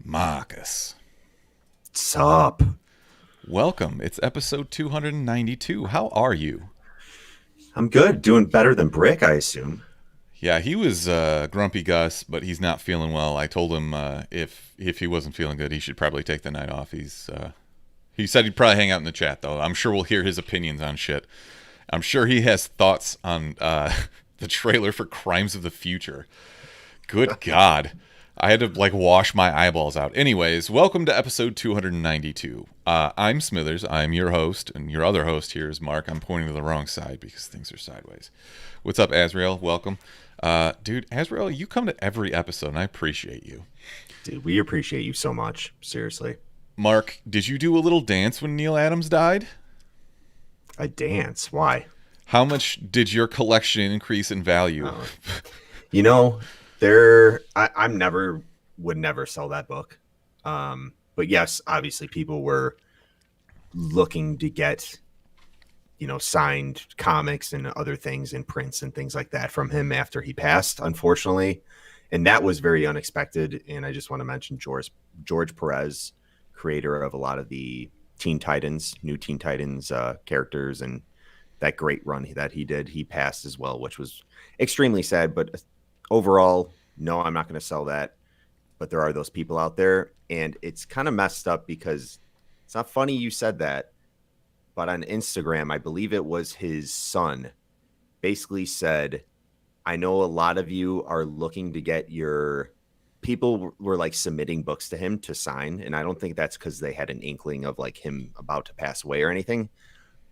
Marcus. Sup? Welcome. It's episode 292. How are you? I'm good. Doing better than Brick, I assume. Yeah, he was grumpy Gus, but he's not feeling well. I told him if he wasn't feeling good, he should probably take the night off. He said he'd probably hang out in the chat, though. I'm sure we'll hear his opinions on shit. I'm sure he has thoughts on the trailer for Crimes of the Future. Good God. I had to, wash my eyeballs out. Anyways, welcome to episode 292. I'm Smithers. I'm your host, and your other host here is Mark. I'm pointing to the wrong side because things are sideways. What's up, Azrael? Welcome. Dude, Azrael, you come to every episode, and I appreciate you. Dude, we appreciate you so much. Seriously. Mark, did you do a little dance when Neil Adams died? A dance? Why? How much did your collection increase in value? You know, would never sell that book. But yes, obviously people were looking to get, signed comics and other things and prints and things like that from him after he passed, unfortunately. And that was very unexpected. And I just want to mention George Perez, creator of a lot of the New Teen Titans characters, and that great run that he did. He passed as well, which was extremely sad. But overall, no, I'm not going to sell that. But there are those people out there, and it's kind of messed up because it's not funny you said that. But on Instagram, I believe it was his son, basically said, I know a lot of you are looking to get people were submitting books to him to sign. And I don't think that's because they had an inkling of him about to pass away or anything.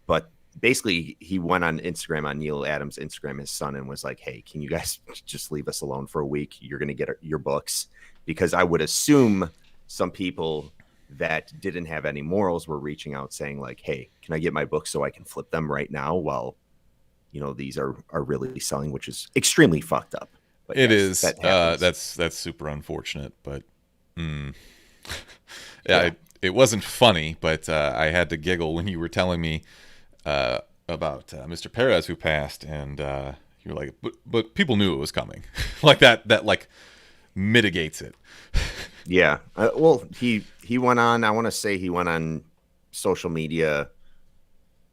But basically he went on Instagram, on Neil Adams' Instagram, his son, and was like, hey, can you guys just leave us alone for a week? You're going to get your books. Because I would assume some people that didn't have any morals were reaching out saying hey, can I get my books so I can flip them right now while, these are really selling, which is extremely fucked up. But it is. That's super unfortunate. But yeah. It wasn't funny, but I had to giggle when you were telling me about Mr. Perez who passed, and you were like, but people knew it was coming. that mitigates it. Yeah. Well, he went on, I want to say he went on social media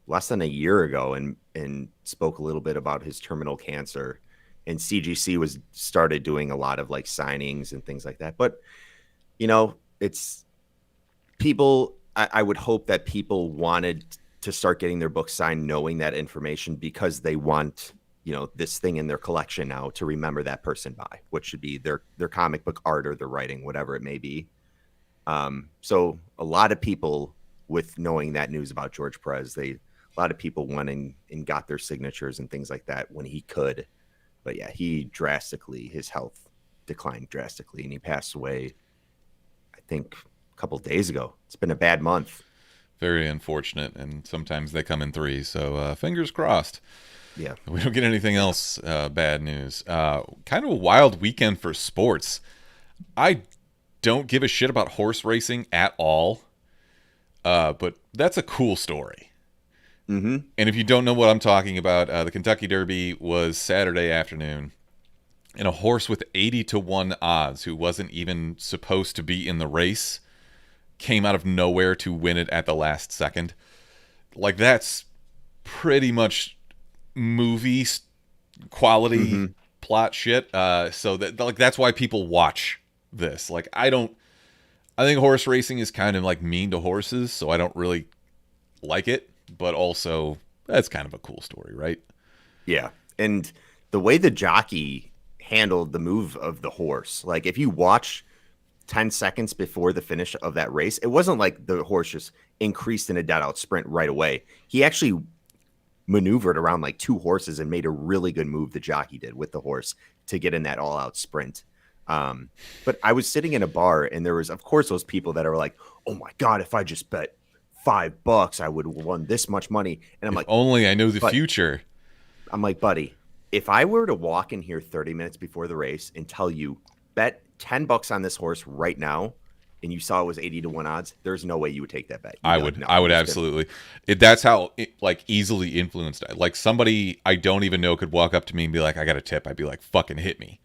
less than a year ago and spoke a little bit about his terminal cancer, and CGC started doing a lot of signings and things like that. But, it's people, I would hope that people wanted to start getting their books signed, knowing that information, because they want, this thing in their collection now to remember that person by, which should be their comic book art or their writing, whatever it may be. So a lot of people, with knowing that news about George Perez, a lot of people went and got their signatures and things like that when he could. But yeah, his health declined drastically, and he passed away, I think, a couple of days ago. It's been a bad month. Very unfortunate, and sometimes they come in threes, so fingers crossed. Yeah. We don't get anything else bad news. Kind of a wild weekend for sports. I don't give a shit about horse racing at all, but that's a cool story. Mm-hmm. And if you don't know what I'm talking about, the Kentucky Derby was Saturday afternoon, and a horse with 80-1 odds, who wasn't even supposed to be in the race, came out of nowhere to win it at the last second. That's pretty much movie quality plot shit. So that's why people watch this. I think horse racing is kind of mean to horses, so I don't really like it. But also, that's kind of a cool story, right? Yeah. And the way the jockey handled the move of the horse, if you watch 10 seconds before the finish of that race, it wasn't like the horse just increased in a dead-out sprint right away. He actually maneuvered around two horses and made a really good move, the jockey did, with the horse to get in that all-out sprint. But I was sitting in a bar, and there was, of course, those people that are like, oh my God, if I just bet $5, I would have won this much money. And I'm if only I knew the future. I'm like, buddy, if I were to walk in here 30 minutes before the race and tell you, bet $10 on this horse right now, and you saw it was 80-1 odds, there's no way you would take that bet. I would absolutely. That's how easily influenced. Somebody I don't even know could walk up to me and be like, I got a tip. I'd be like, fucking hit me.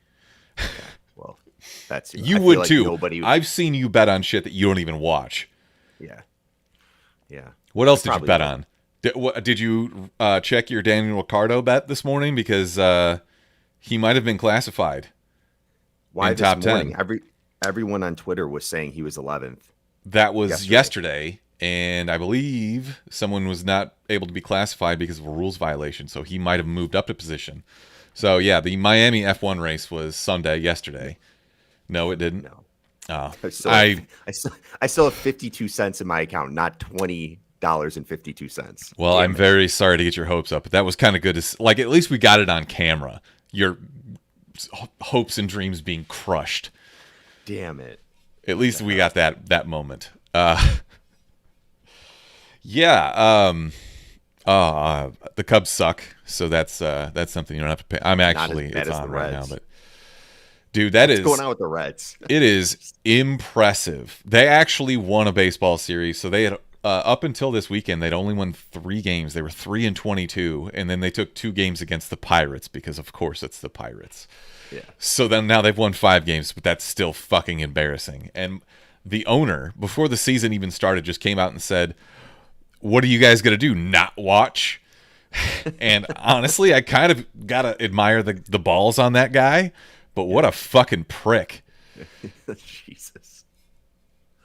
Well, That too. You I feel would like too. nobody. I've seen you bet on shit that you don't even watch. Yeah. Yeah. What else did you probably bet would. on? Did you check your Daniel Ricciardo bet this morning? Because he might have been classified Why in this top morning? 10. Everyone on Twitter was saying he was 11th. That was yesterday, and I believe someone was not able to be classified because of a rules violation, so he might have moved up to position. So, yeah, the Miami F1 race was Sunday, yesterday. No, it didn't. No. Oh, I still have 52 cents in my account, not $20.52. well, Damn I'm it. very sorry to get your hopes up, but that was kind of good. Like, at least we got it on camera. Your hopes and dreams being crushed. Damn it. At least we got that moment. Yeah. The Cubs suck, so that's something you don't have to pay. I'm actually Not as bad it's as on the right now, Reds. but dude, that What's is going on with the Reds? it is impressive. They actually won a baseball series, so they had up until this weekend they'd only won 3 games. They were 3-22, and then they took 2 games against the Pirates because of course it's the Pirates. Yeah. So then now they've won 5 games, but that's still fucking embarrassing. And the owner, before the season even started, just came out and said, "What are you guys gonna do? Not watch?" And honestly, I kind of gotta admire the balls on that guy. But what a fucking prick! Jesus.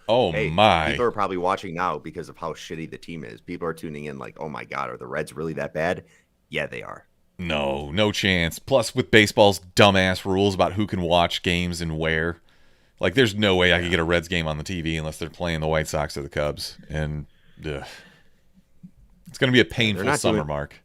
Oh Hey, my! people are probably watching now because of how shitty the team is. People are tuning in like, oh my God, are the Reds really that bad? Yeah, they are. No chance. Plus, with baseball's dumbass rules about who can watch games and where, like, there's no way I could get a Reds game on the TV unless they're playing the White Sox or the Cubs. And it's going to be a painful summer, Mark.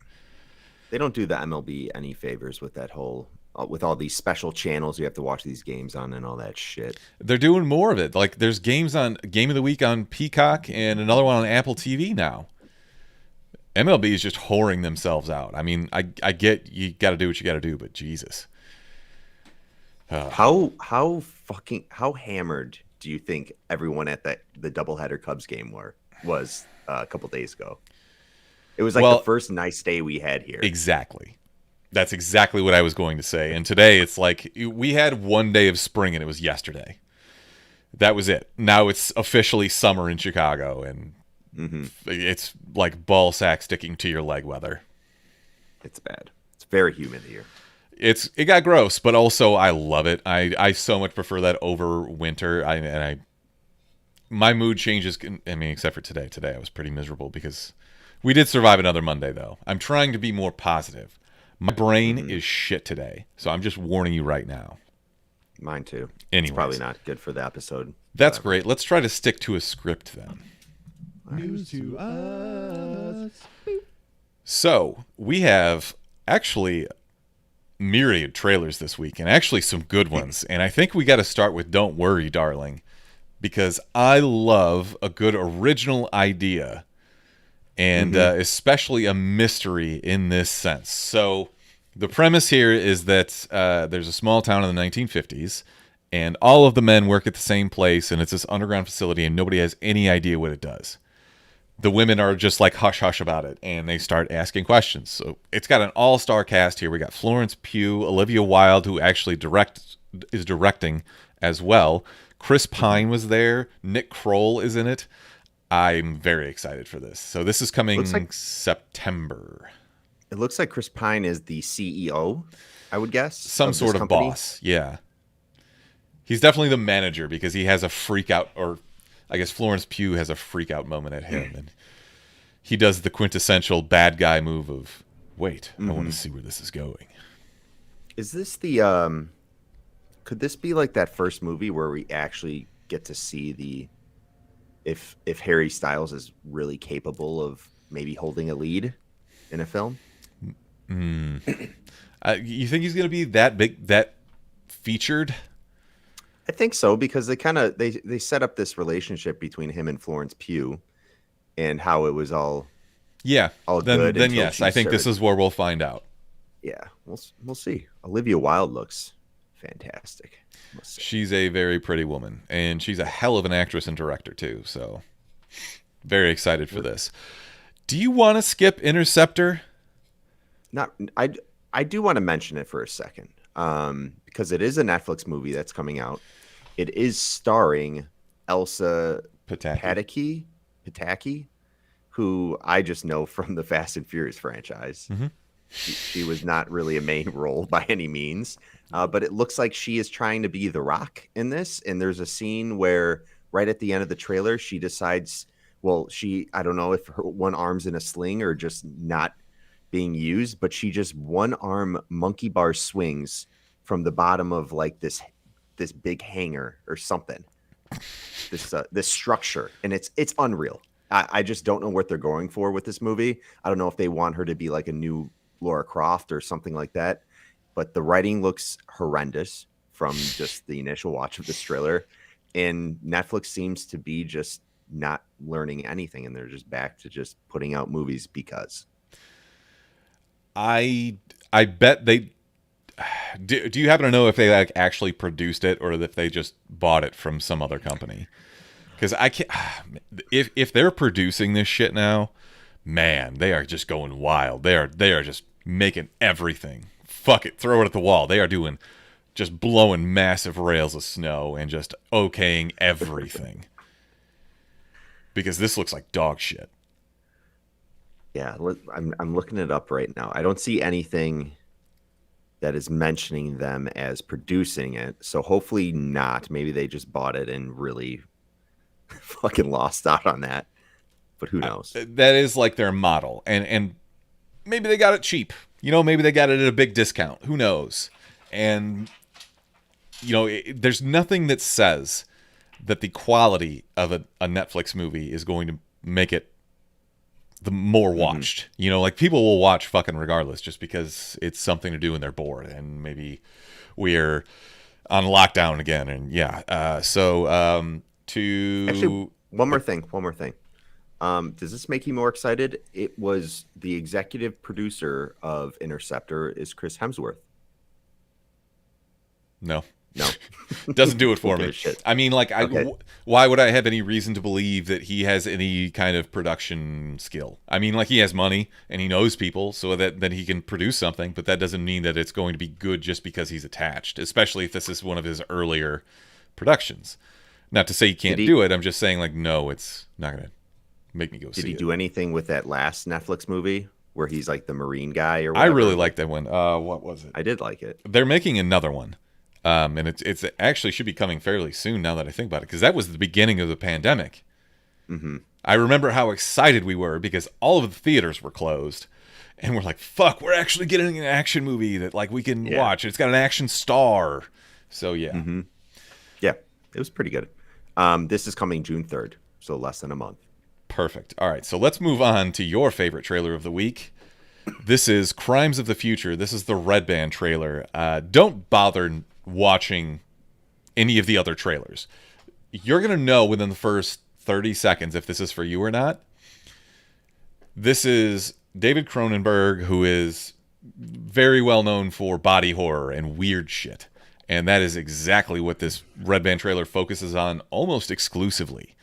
They don't do the MLB any favors with that whole, with all these special channels you have to watch these games on and all that shit. They're doing more of it. Like, there's games on Game of the Week on Peacock and another one on Apple TV now. MLB is just whoring themselves out. I mean, I get you got to do what you got to do, but Jesus. How hammered do you think everyone at the doubleheader Cubs game was a couple days ago? It was like the first nice day we had here. Exactly. That's exactly what I was going to say. And today it's like we had one day of spring and it was yesterday. That was it. Now it's officially summer in Chicago and it's like ball sack sticking to your leg weather. It's bad. It's very humid here. It got gross, but also I love it. I so much prefer that over winter. My mood changes. I mean, except for today. Today I was pretty miserable because we did survive another Monday, though. I'm trying to be more positive. My brain is shit today, so I'm just warning you right now. Mine too. Anyways. It's probably not good for the episode. That's great. Let's try to stick to a script then. News to us. So we have actually myriad trailers this week, and actually some good ones. And I think we got to start with "Don't Worry, Darling," because I love a good original idea, and especially a mystery in this sense. So the premise here is that there's a small town in the 1950s, and all of the men work at the same place, and it's this underground facility, and nobody has any idea what it does. The women are just like hush-hush about it, and they start asking questions. So it's got an all-star cast here. We got Florence Pugh, Olivia Wilde, who actually is directing as well. Chris Pine was there. Nick Kroll is in it. I'm very excited for this. So this is coming September. It looks like Chris Pine is the CEO, I would guess. Some sort of boss, yeah. He's definitely the manager because he has a freak out, or I guess Florence Pugh has a freak out moment at him, and he does the quintessential bad guy move of, wait, I want to see where this is going. Is this the could this be like that first movie where we actually get to see if Harry Styles is really capable of maybe holding a lead in a film? You think he's going to be that big, that featured? I think so, because they set up this relationship between him and Florence Pugh, and how it was all good. Then yes, I think this is where we'll find out. Yeah, we'll see. Olivia Wilde looks fantastic. She's a very pretty woman, and she's a hell of an actress and director too. So very excited for this. Do you want to skip Interceptor? I do want to mention it for a second, because it is a Netflix movie that's coming out. It is starring Elsa Pataki. Pataki, who I just know from the Fast and Furious franchise. Mm-hmm. She was not really a main role by any means, but it looks like she is trying to be The Rock in this. And there's a scene where right at the end of the trailer, she decides, well, I don't know if her one arm's in a sling or just not being used, but she just one arm monkey bar swings from the bottom of like this big hangar or something, this structure, and it's unreal. I just don't know what they're going for with this movie. I don't know if they want her to be like a new Laura Croft or something like that, but the writing looks horrendous from just the initial watch of this trailer, and Netflix seems to be just not learning anything, and they're just back to just putting out movies because. I bet they do you happen to know if they like actually produced it or if they just bought it from some other company? Because I can't. If they're producing this shit now, man, they are just going wild. They are just making everything. Fuck it, throw it at the wall. They are just blowing massive rails of snow and just okaying everything. Because this looks like dog shit. Yeah, I'm looking it up right now. I don't see anything that is mentioning them as producing it. So hopefully not. Maybe they just bought it and really fucking lost out on that. But who knows? That is like their model. And maybe they got it cheap. Maybe they got it at a big discount. Who knows? And, there's nothing that says that the quality of a Netflix movie is going to make it the more watched. Like people will watch fucking regardless just because it's something to do and they're bored and maybe we're on lockdown again. And Actually, one more thing. Does this make you more excited? It was the executive producer of Interceptor is Chris Hemsworth. No. No. Doesn't do it for me. Shit. I mean, like, Okay. Why would I have any reason to believe that he has any kind of production skill? I mean, like, he has money and he knows people so that he can produce something, but that doesn't mean that it's going to be good just because he's attached, especially if this is one of his earlier productions. Not to say he can't do it. I'm just saying, like, no, it's not going to make me go see it. Did he do anything with that last Netflix movie where he's like the Marine guy or I whatever? really liked that one. What was it? I did like it. They're making another one. And it's actually should be coming fairly soon now that I think about it, because that was the beginning of the pandemic. Mm-hmm. I remember how excited we were because all of the theaters were closed, and we're like, "Fuck, we're actually getting an action movie that like we can watch. It's got an action star." So yeah, Yeah, it was pretty good. This is coming June 3rd, so less than a month. perfect. All right, so let's move on to your favorite trailer of the week. This is Crimes of the Future. This is the Red Band trailer. Don't bother watching any of the other trailers. You're going to know within the first 30 seconds if this is for you or not. This is David Cronenberg, who is very well known for body horror and weird shit. And that is exactly what this Red Band trailer focuses on almost exclusively.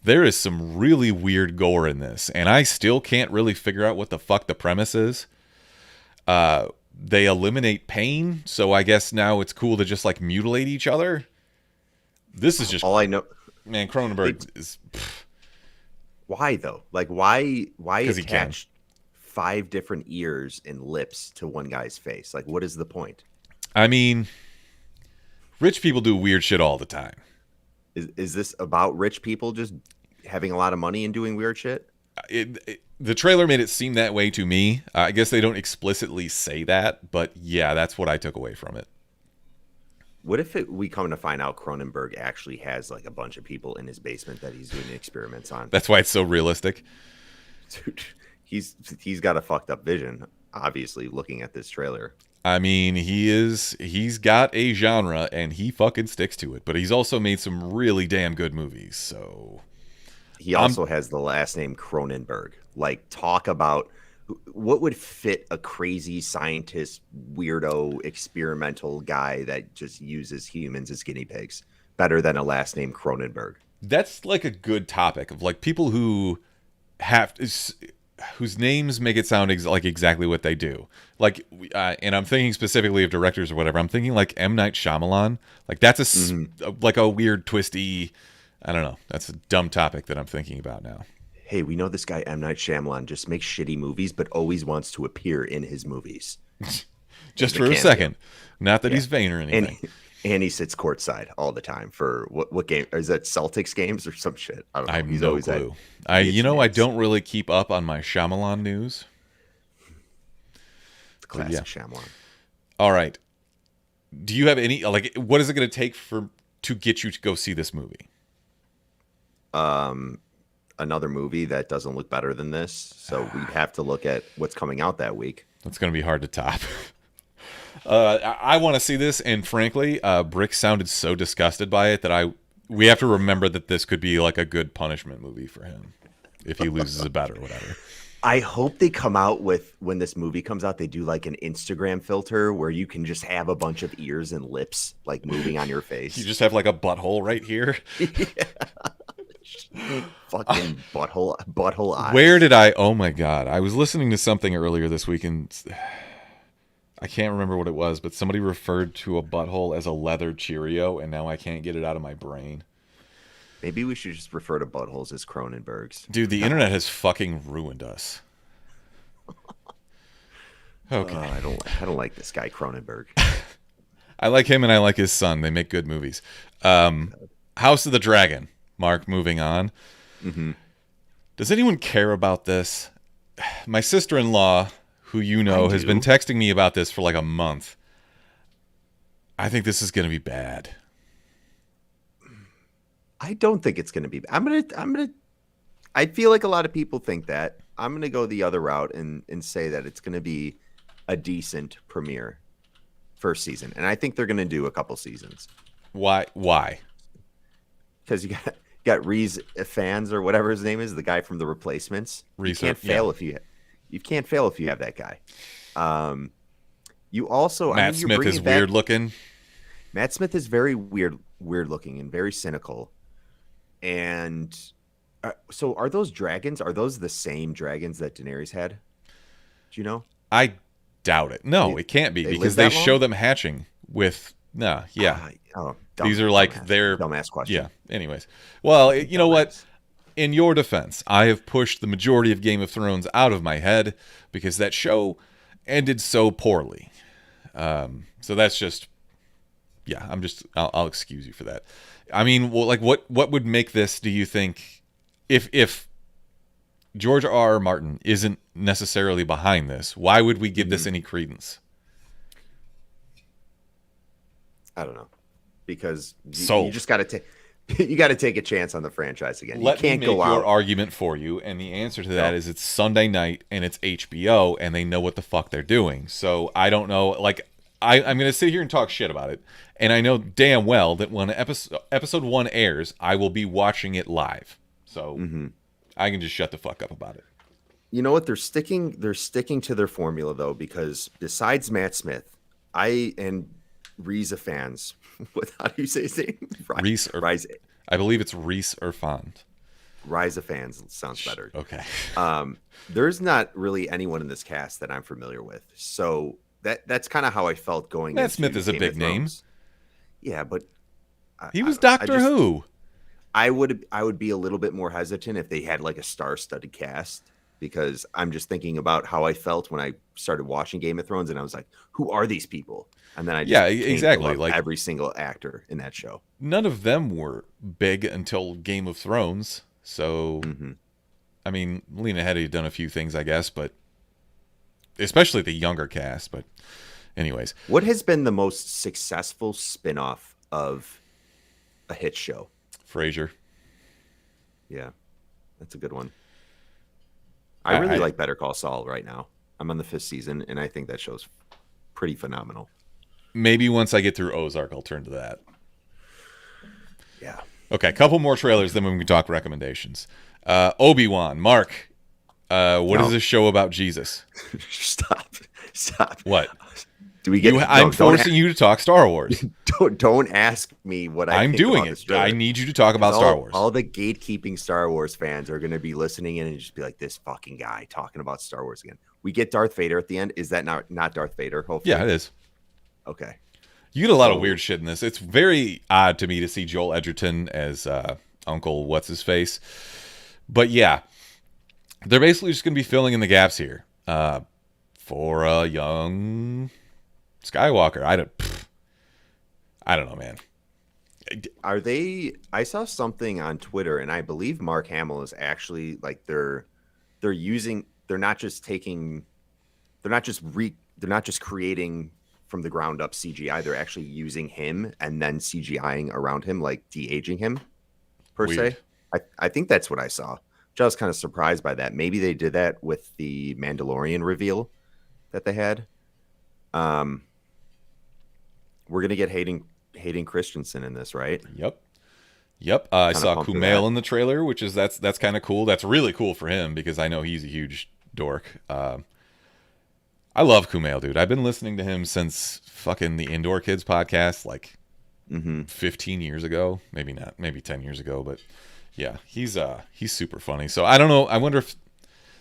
There is some really weird gore in this, and I still can't really figure out what the fuck the premise is. They eliminate pain, so I guess now it's cool to just like mutilate each other. This is just all I know. Man, Cronenberg is. Why though? Like why 'Cause he can. attach 5 different ears and lips to one guy's face? Like what is the point? I mean, rich people do weird shit all the time. Is this about rich people just having a lot of money and doing weird shit? The trailer made it seem that way to me. I guess they don't explicitly say that, but yeah, that's what I took away from it. What if we come to find out Cronenberg actually has like a bunch of people in his basement that he's doing experiments on? That's why it's so realistic. Dude, he's got a fucked up vision, obviously, looking at this trailer. I mean, he's got a genre and he fucking sticks to it, but he's also made some really damn good movies, so He also has the last name Cronenberg. Like, talk about what would fit a crazy scientist, weirdo, experimental guy that just uses humans as guinea pigs better than a last name Cronenberg. that's like a good topic of like people who have whose names make it sound like exactly what they do. Like, and I'm thinking specifically of directors or whatever. I'm thinking like M. Night Shyamalan. Like that's like a weird, twisty. I don't know. That's a dumb topic that I'm thinking about now. Hey, we know this guy M. Night Shyamalan just makes shitty movies, but always wants to appear in his movies. Just for a second. Not that he's vain or anything. And he sits courtside all the time for what game? Is that Celtics games or some shit? I don't know. I have He's no always clue. I don't really keep up on my Shyamalan news. It's classic Shyamalan. All right. Do you have any, like, what is it going to take to get you to go see this movie? Another movie that doesn't look better than this. So we'd have to look at what's coming out that week. That's going to be hard to top. I want to see this, and frankly, Brick sounded so disgusted by it that we have to remember that this could be like a good punishment movie for him if he loses a bet or whatever. I hope they come out with, when this movie comes out, they do like an Instagram filter where you can just have a bunch of ears and lips like moving on your face. You just have like a butthole right here. Fucking butthole eyes. Where did oh my God. I was listening to something earlier this week and I can't remember what it was, but somebody referred to a butthole as a leather Cheerio, and now I can't get it out of my brain. Maybe we should just refer to buttholes as Cronenbergs. Dude, the internet has fucking ruined us. Okay. I don't like this guy Cronenberg. I like him and I like his son. They make good movies. House of the Dragon. Mark, moving on. Mm-hmm. Does anyone care about this? My sister-in-law, who you know, has been texting me about this for like a month. I think this is going to be bad. I don't think it's going to be. I feel like a lot of people think that. I'm going to go the other route and say that it's going to be a decent premiere first season. And I think they're going to do a couple seasons. Why? Because you got Reese fans or whatever his name is, the guy from The Replacements. You can't fail if you have that guy. You also Matt Smith is weird looking. Matt Smith is very weird looking and very cynical. And so are those dragons? Are those the same dragons that Daenerys had? Do you know? I doubt it. No, it can't be because they show them hatching with these are like their dumbass question. Yeah. Anyways, well, you know what? In your defense, I have pushed the majority of Game of Thrones out of my head because that show ended so poorly. So that's just, I'll excuse you for that. I mean, well, like what would make this, do you think, if George R.R. Martin isn't necessarily behind this, why would we give this any credence? I don't know. Because you just got to take take a chance on the franchise again. Let me make your argument for you, and the answer to that is it's Sunday night and it's HBO, and they know what the fuck they're doing. So I don't know. Like I'm going to sit here and talk shit about it, and I know damn well that when episode 1 airs, I will be watching it live. So I can just shut the fuck up about it. You know what? They're sticking to their formula though, because besides Matt Smith, and Reza fans. How do you say his name? Reese. I believe it's Reese Irfan. Reza fans sounds better. Okay. There's not really anyone in this cast that I'm familiar with, so that's kind of how I felt going. Matt Smith is a big name. Yeah, but he was Doctor Who. I would be a little bit more hesitant if they had like a star-studded cast, because I'm just thinking about how I felt when I started watching Game of Thrones, and I was like, who are these people? And then I just exactly, like every single actor in that show. None of them were big until Game of Thrones. So, I mean, Lena Headey had done a few things, I guess, but especially the younger cast. But anyways, what has been the most successful spin-off of a hit show? Frasier. Yeah, that's a good one. I really like Better Call Saul right now. I'm on the 5th season, and I think that show's pretty phenomenal. Maybe once I get through Ozark, I'll turn to that. Yeah. Okay, a couple more trailers, then we can talk recommendations. Obi-Wan. Mark, what is this show about Jesus? Stop. What? Do we get? I'm forcing you to talk Star Wars. Don't ask me what I'm think doing about it. this trailer. I need you to talk about Star Wars. All the gatekeeping Star Wars fans are going to be listening in and just be like, "This fucking guy talking about Star Wars again." We get Darth Vader at the end. Is that not Darth Vader? Hopefully, Yeah, it is. Okay. You get a lot of weird shit in this. It's very odd to me to see Joel Edgerton as Uncle What's His Face, but yeah, they're basically just going to be filling in the gaps here for a young Skywalker. I don't know, man. Are they? I saw something on Twitter, and I believe Mark Hamill is actually like they're using. They're not just creating from the ground up CGI. They're actually using him and then CGIing around him, like de-aging him per Weird. se. I think that's what I saw. Which I was kind of surprised by that. Maybe they did that with the Mandalorian reveal that they had. We're gonna get Hayden Christensen in this, right? Yep. I Kinda saw pumped for Kumail that. in the trailer, which is that's kind of cool. That's really cool for him because I know he's a huge dork. I love Kumail, dude. I've been listening to him since fucking the Indoor Kids podcast, like 15 years ago. Maybe not, maybe 10 years ago, but yeah, he's super funny. So I don't know. I wonder if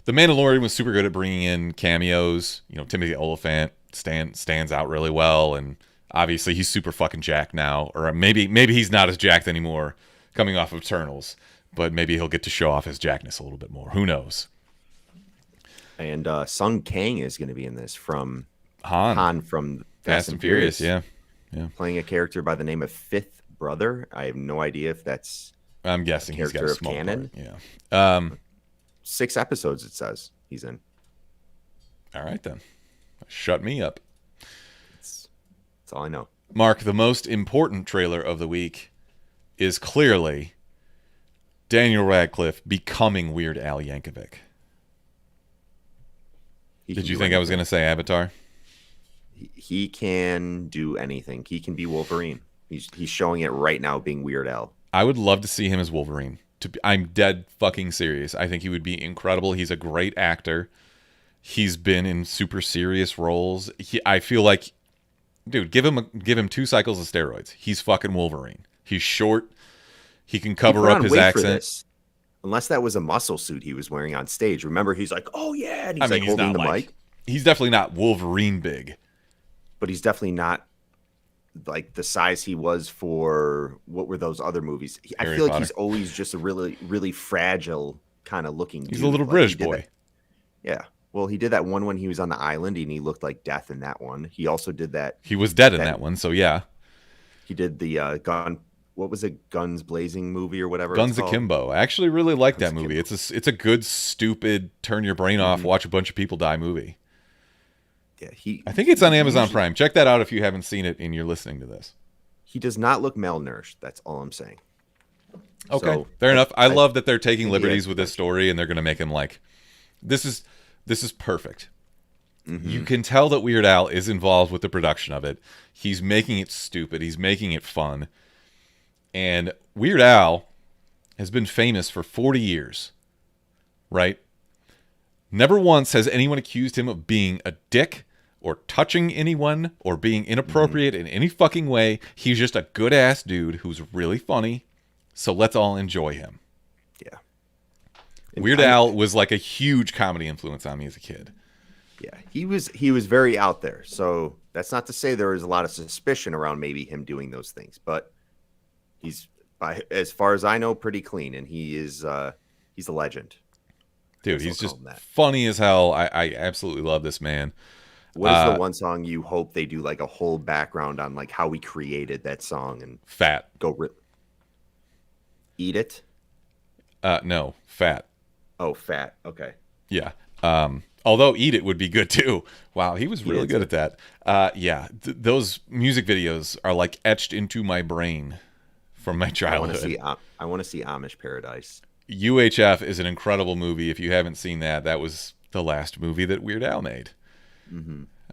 the Mandalorian was super good at bringing in cameos. You know, Timothy Olyphant stands out really well, and obviously he's super fucking jacked now, or maybe he's not as jacked anymore coming off of Eternals, but maybe he'll get to show off his jackness a little bit more. Who knows? And Sung Kang is going to be in this from Han from Fast and Furious. Yeah. Playing a character by the name of Fifth Brother. I have no idea if that's I'm guessing he's got a character of small canon. part. Yeah. 6 episodes. It says he's in. All right then. Shut me up. That's all I know. Mark, the most important trailer of the week is clearly Daniel Radcliffe becoming Weird Al Yankovic. Did you think I was going to say Avatar? He can do anything. He can be Wolverine. He's showing it right now, being Weird Al. I would love to see him as Wolverine. I'm dead fucking serious. I think he would be incredible. He's a great actor. He's been in super serious roles. I feel like, dude, give him 2 cycles of steroids. He's fucking Wolverine. He's short. He can cover up his accent. Unless that was a muscle suit he was wearing on stage. Remember, he's like, "Oh yeah," and he's like he's holding not the like, mic. He's definitely not Wolverine big. But he's definitely not like the size he was for what were those other movies. I Harry feel like Potter. he's always just a really, really fragile kind of looking. He's dude. a little Like, British he did boy. that- Yeah. Well, he did that one when he was on the island and he looked like death in that one. He also did that. He was dead in that one, so yeah. He did the gun. What was it? Guns Blazing movie or whatever. Guns it's called. Akimbo. I actually really like that Guns movie. Akimbo. It's a good, stupid, turn your brain off, watch a bunch of people die movie. Yeah, I think it's on Amazon Prime. Check that out if you haven't seen it and you're listening to this. He does not look malnourished. That's all I'm saying. Okay, So, fair enough. I love that they're taking think he liberties has with this story and they're going to make him like, this is perfect. You can tell that Weird Al is involved with the production of it. He's making it stupid. He's making it fun. And Weird Al has been famous for 40 years, right? Never once has anyone accused him of being a dick or touching anyone or being inappropriate in any fucking way. He's just a good-ass dude who's really funny, so let's all enjoy him. Yeah. Weird Al was like a huge comedy influence on me as a kid. Yeah, he was very out there. So that's not to say there was a lot of suspicion around maybe him doing those things, but he's, as far as I know, pretty clean, and he's a legend. Dude, Let's he's call just him that. funny as hell. I absolutely love this man. What is the one song you hope they do like a whole background on, like how we created that song and Fat. Eat It? No, Fat. Oh, Fat. Okay. Yeah. Although Eat It would be good too. Wow, he was really good at that. Yeah, those music videos are like etched into my brain from my childhood. I want to see Amish Paradise. UHF is an incredible movie. If you haven't seen that, that was the last movie that Weird Al made.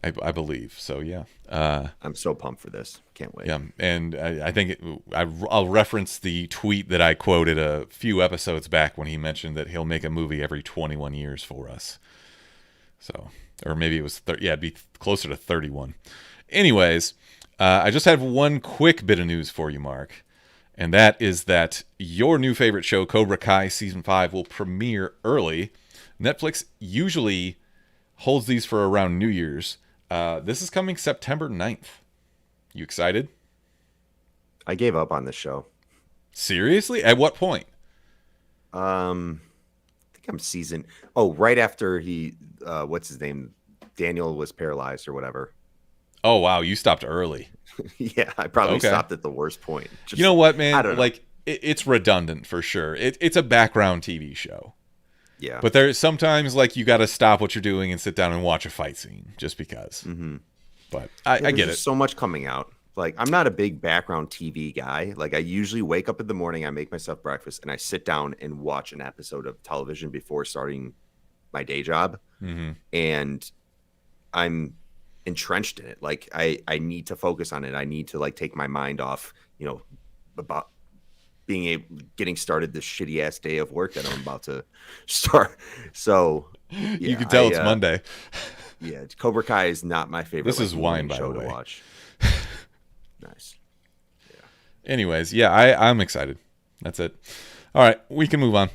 I believe. So yeah. I'm so pumped for this. Can't wait. Yeah, and I think I'll reference the tweet that I quoted a few episodes back when he mentioned that he'll make a movie every 21 years for us. So, or maybe it was, it'd be closer to 31. Anyways, I just have one quick bit of news for you, Mark. And that is that your new favorite show, Cobra Kai Season 5, will premiere early. Netflix usually holds these for around New Year's. This is coming September 9th. You excited? I gave up on this show. Seriously? At what point? I think I'm season. Oh, right after he, what's his name? Daniel was paralyzed or whatever. Oh, wow. You stopped early. Yeah, I probably Okay. stopped at the worst point. Just, You know what, man? I don't know. Like, it's redundant for sure. It's a background TV show. Yeah. But there's sometimes, like, you got to stop what you're doing and sit down and watch a fight scene just because. Mm-hmm. But I There's get it. just so much coming out. Like, I'm not a big background TV guy. Like, I usually wake up in the morning, I make myself breakfast, and I sit down and watch an episode of television before starting my day job. Mm-hmm. And I'm entrenched in it. Like, I need to focus on it. I need to, like, take my mind off, about getting started this shitty ass day of work that I'm about to start. So yeah, You can tell it's Monday. Yeah, Cobra Kai is not my favorite. This is wine, by show the way. to watch. Nice. Anyways, yeah, I'm excited. That's it. All right, we can move on.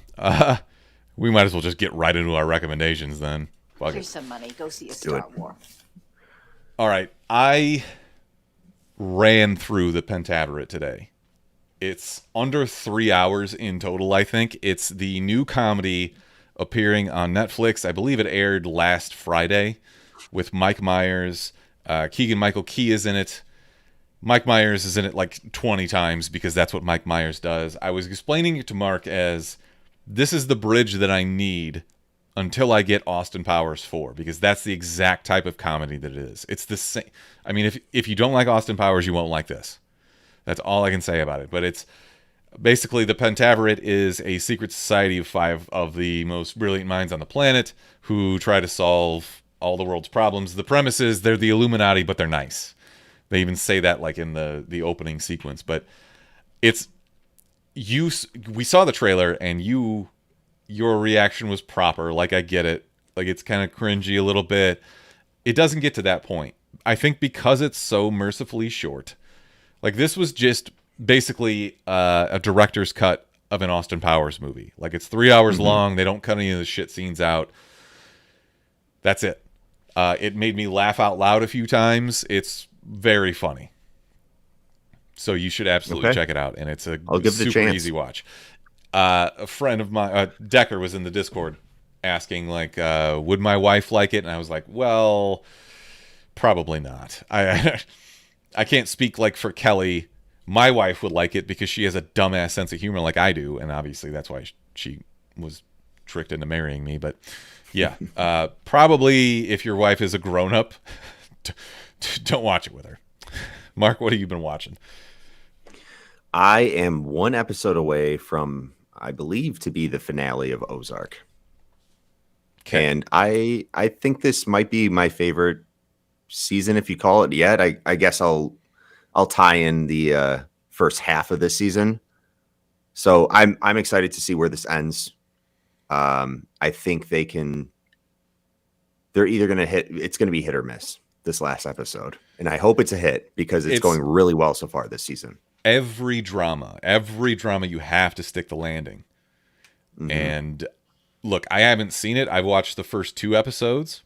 We might as well just get right into our recommendations then. Fuck Here's it. some money. Go see a do Star it. War. All right, I ran through the Pentaverate today. It's under 3 hours in total, I think. It's the new comedy appearing on Netflix. I believe it aired last Friday with Mike Myers. Keegan-Michael Key is in it. Mike Myers is in it like 20 times because that's what Mike Myers does. I was explaining it to Mark as this is the bridge that I need until I get Austin Powers 4 because that's the exact type of comedy that it is. It's the same. I mean, if you don't like Austin Powers, you won't like this. That's all I can say about it. But it's basically the Pentaverate is a secret society of 5 of the most brilliant minds on the planet who try to solve all the world's problems. The premise is they're the Illuminati, but they're nice. They even say that like in the opening sequence. But we saw the trailer and your reaction was proper. Like, I get it. Like, it's kind of cringy a little bit. It doesn't get to that point. I think because it's so mercifully short. Like, this was just basically a director's cut of an Austin Powers movie. Like, it's 3 hours long. They don't cut any of the shit scenes out. That's it. It made me laugh out loud a few times. It's very funny. So you should absolutely check it out. And it's I'll give it a super chance. easy watch. A friend of mine, Decker, was in the Discord asking, like, would my wife like it? And I was like, well, probably not. I can't speak like for Kelly. My wife would like it because she has a dumbass sense of humor like I do. And obviously that's why she was tricked into marrying me. But yeah, probably if your wife is a grown-up, don't watch it with her. Mark, what have you been watching? I am one episode away from, I believe, to be the finale of Ozark. Okay. And I think this might be my favorite season, if you call it yet. I guess I'll tie in the first half of this season. So I'm excited to see where this ends. I think they're either going to hit, it's going to be hit or miss this last episode. And I hope it's a hit because it's going really well so far this season. Every drama, you have to stick the landing. Mm-hmm. And look, I haven't seen it. I've watched the first 2 episodes.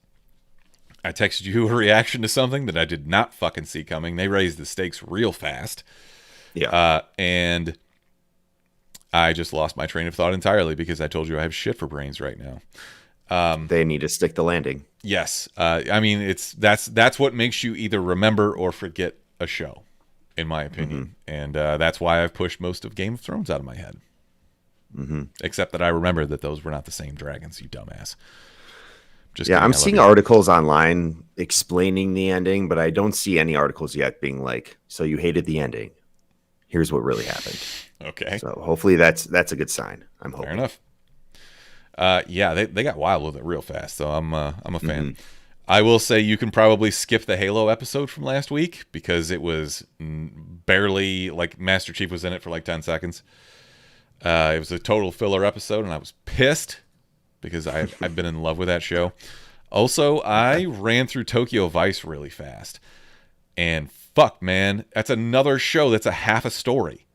I texted you a reaction to something that I did not fucking see coming. They raised the stakes real fast. Yeah. And I just lost my train of thought entirely because I told you I have shit for brains right now. They need to stick the landing. Yes. I mean, that's what makes you either remember or forget a show, in my opinion. And that's why I've pushed most of Game of Thrones out of my head. Except that I remember that those were not the same dragons, you dumbass. Just Yeah, kidding, I'm I love seeing you. articles online explaining the ending, but I don't see any articles yet being like, so you hated the ending. Here's what really happened. Okay. So hopefully that's a good sign. I'm hoping. Fair enough. Yeah, they got wild with it real fast, so I'm a fan. I will say you can probably skip the Halo episode from last week because it was barely, like, Master Chief was in it for like 10 seconds. It was a total filler episode, and I was pissed because I've been in love with that show. Also, I ran through Tokyo Vice really fast, And fuck, man, that's another show that's a half a story.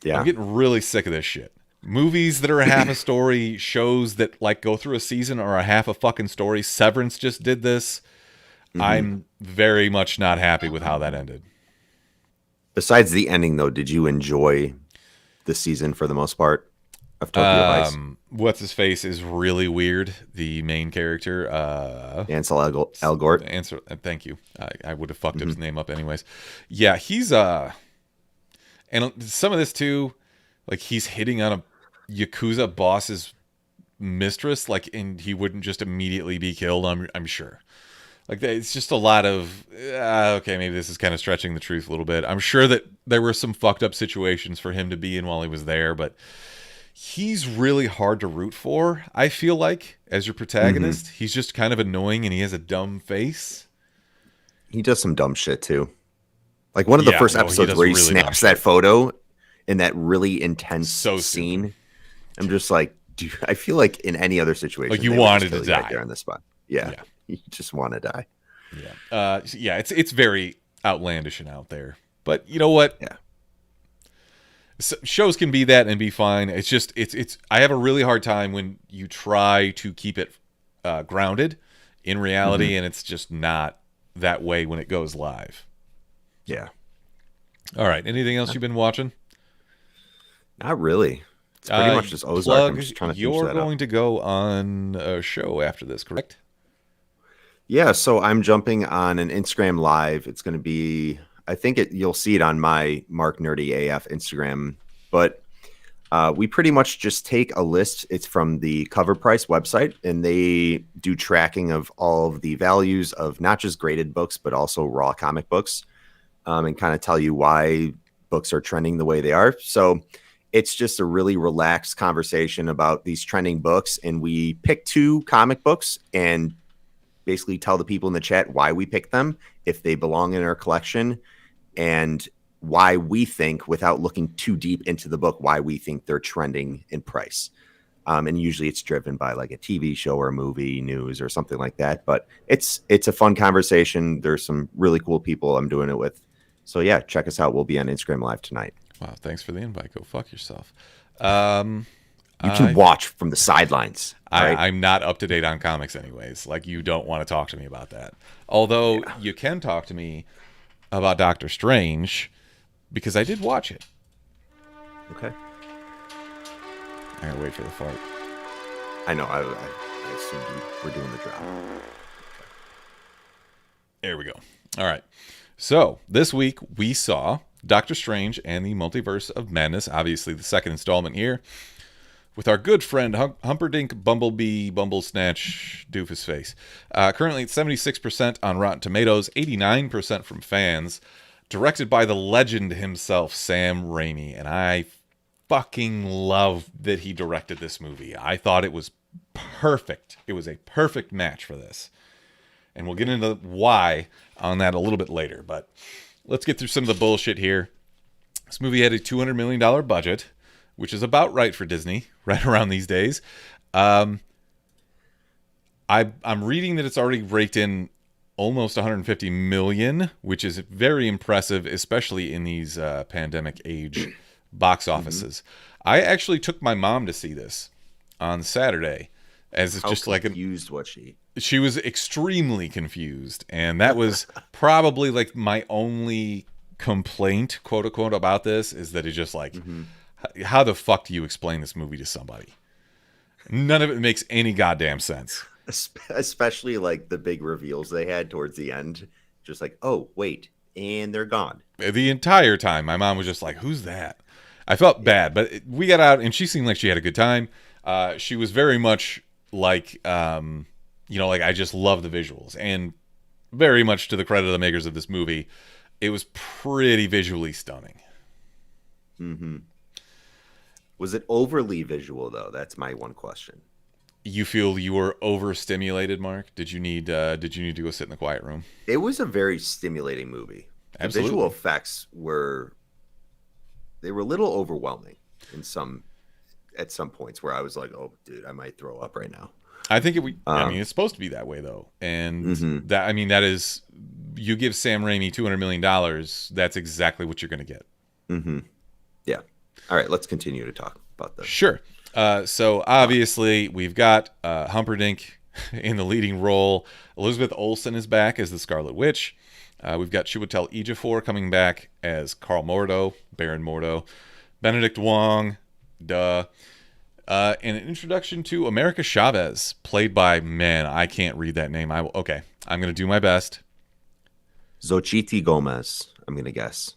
Yeah. I'm getting really sick of this shit. Movies that are a half a story, shows that like go through a season are a half a fucking story. Severance just did this. I'm very much not happy with how that ended. Besides the ending, though, did you enjoy the season for the most part of Tokyo Vice? What's his face is really weird. The main character, Ansel Elgort. Answer. Thank you. I would have fucked his name up anyways. Yeah, he's and some of this too, like he's hitting on a Yakuza boss's mistress, like, and he wouldn't just immediately be killed. I'm sure. Like, it's just a lot of okay, maybe this is kind of stretching the truth a little bit. I'm sure that there were some fucked up situations for him to be in while he was there, but he's really hard to root for. I feel like as your protagonist, he's just kind of annoying and he has a dumb face. He does some dumb shit too. Like one of the first episodes where he really snaps that photo in that really intense scene. I'm just like, dude, I feel like in any other situation, like you wanted to die right there on the spot. Yeah, you just want to die. Yeah, it's very outlandish and out there. But you know what? Yeah, shows can be that and be fine. It's just it's. I have a really hard time when you try to keep it grounded in reality, and it's just not that way when it goes live. Yeah. All right. Anything else you've been watching? Not really. It's pretty much just Ozark. I'm just trying to finish that up. You're going to go on a show after this, correct? Yeah. So I'm jumping on an Instagram live. It's going to be, I think you'll see it on my Mark Nerdy AF Instagram, but we pretty much just take a list. It's from the Cover Price website, and they do tracking of all of the values of not just graded books, but also raw comic books. And kind of tell you why books are trending the way they are. So it's just a really relaxed conversation about these trending books. And we pick 2 comic books and basically tell the people in the chat why we picked them, if they belong in our collection, and why we think, without looking too deep into the book, why we think they're trending in price. And usually it's driven by like a TV show or a movie, news or something like that. But it's a fun conversation. There's some really cool people I'm doing it with. So yeah, check us out. We'll be on Instagram Live tonight. Wow, thanks for the invite. Go fuck yourself. You can watch from the sidelines. Right? I'm not up to date on comics anyways. Like, you don't want to talk to me about that. Although you can talk to me about Doctor Strange, because I did watch it. Okay. I gotta wait for the fart. I know. I assumed you were doing the drop. There we go. All right. So this week we saw Doctor Strange and the Multiverse of Madness, obviously the second installment here, with our good friend Humperdinck Bumblebee Bumblesnatch Doofusface. Currently at 76% on Rotten Tomatoes, 89% from fans, directed by the legend himself, Sam Raimi, and I fucking love that he directed this movie. I thought it was perfect. It was a perfect match for this. And we'll get into why on that a little bit later. But let's get through some of the bullshit here. This movie had a $200 million budget, which is about right for Disney, right around these days. I'm reading that it's already raked in almost 150 million, which is very impressive, especially in these pandemic age box offices. I actually took my mom to see this on Saturday, as it's just like confused was she? She was extremely confused, and that was probably like my only complaint, quote unquote, about this, is that it's just like, how the fuck do you explain this movie to somebody? None of it makes any goddamn sense. Especially like the big reveals they had towards the end. Just like, oh, wait, and they're gone. The entire time, my mom was just like, who's that? I felt bad, but we got out, and she seemed like she had a good time. She was very much like, like, I just love the visuals. And very much to the credit of the makers of this movie, it was pretty visually stunning. Was it overly visual, though? That's my one question. You feel you were overstimulated, Mark? Did you need to go sit in the quiet room? It was a very stimulating movie. Absolutely. The visual effects were a little overwhelming at some points where I was like, oh, dude, I might throw up right now. I think I mean, Um, it's supposed to be that way though, and mhm. that is, you give Sam Raimi $200 million, that's exactly what you're going to get. Mm-hmm. Yeah. All right, let's continue to talk about the Sure. So plot. obviously we've got Humperdinck in the leading role. Elizabeth Olsen is back as the Scarlet Witch. We've got Chiwetel Ejiofor coming back as Carl Mordo, Baron Mordo. Benedict Wong, duh. And an introduction to America Chavez, played by, man, I can't read that name. Okay, I'm going to do my best. Xochitl Gomez, I'm going to guess.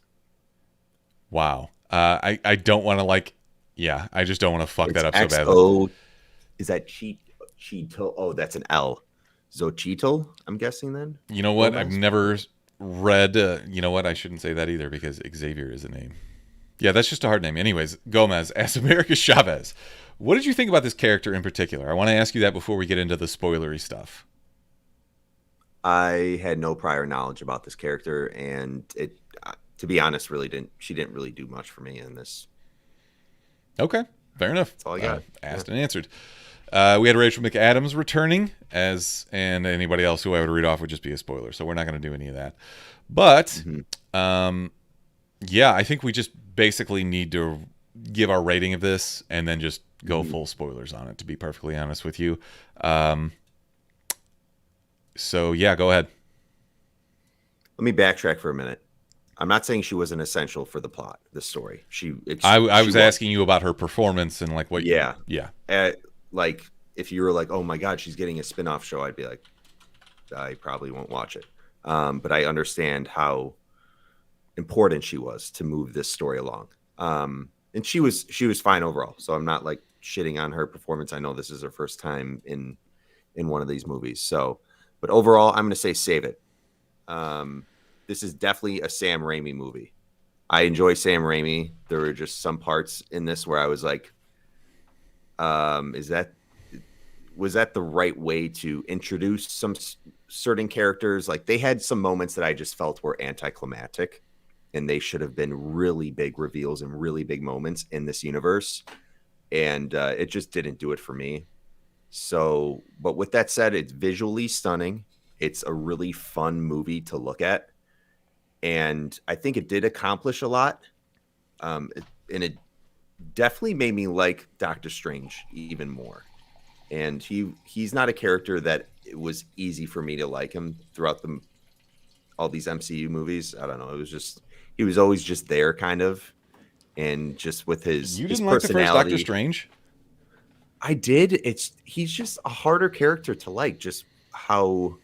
Wow. I don't want to yeah, I just don't want to fuck that up so badly. XO. Is that Cheeto? Oh, that's an L. Xochitl, I'm guessing then? You know what? Gomez? I've never read, you know what? I shouldn't say that either because Xavier is a name. Yeah, that's just a hard name. Anyways, Gomez as America Chavez. What did you think about this character in particular? I want to ask you that before we get into the spoilery stuff. I had no prior knowledge about this character, and it, to be honest, she didn't really do much for me in this. Okay, fair enough. That's all I got. Asked and answered. We had Rachel McAdams returning and anybody else who I would read off would just be a spoiler, so we're not going to do any of that. But, yeah, I think we just basically need to give our rating of this and then just go full spoilers on it, to be perfectly honest with you. So, yeah, go ahead. Let me backtrack for a minute. I'm not saying she wasn't essential for the plot, the story. I was asking you about her performance and like what. Yeah. Yeah. Like if you were like, oh my God, she's getting a spin-off show, I'd be like, I probably won't watch it. But I understand how important she was to move this story along. And she was fine overall. So I'm not like shitting on her performance. I know this is her first time in one of these movies. So, but overall, I'm going to say save it. This is definitely a Sam Raimi movie. I enjoy Sam Raimi. There were just some parts in this where I was like, was that the right way to introduce some certain characters? Like they had some moments that I just felt were anticlimactic, and they should have been really big reveals and really big moments in this universe. And it just didn't do it for me. So, but with that said, it's visually stunning. It's a really fun movie to look at. And I think it did accomplish a lot. And it definitely made me like Doctor Strange even more. And he's not a character that it was easy for me to like him throughout all these MCU movies. I don't know. It was just, he was always just there kind of. And just with his You didn't his like the first personality. Doctor Strange? I did. He's just a harder character to like. Just how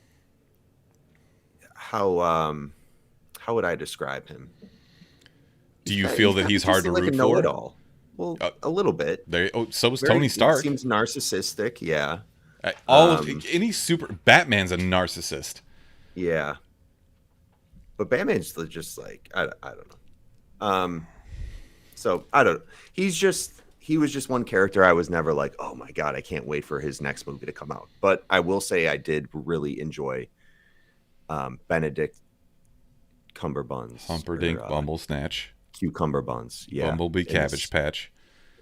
would I describe him? Do you feel that he's hard to root a for? Know-it-all. Well, a little bit. So was Tony Stark. He seems narcissistic. Yeah. Batman's a narcissist. Yeah. But Batman's just like I don't know. So I don't. He was just one character. I was never like, oh my God, I can't wait for his next movie to come out. But I will say I did really enjoy Benedict Cumberbuns. Humperdinck Bumblesnatch. Cucumber Buns. Yeah. Bumblebee Cabbage Patch.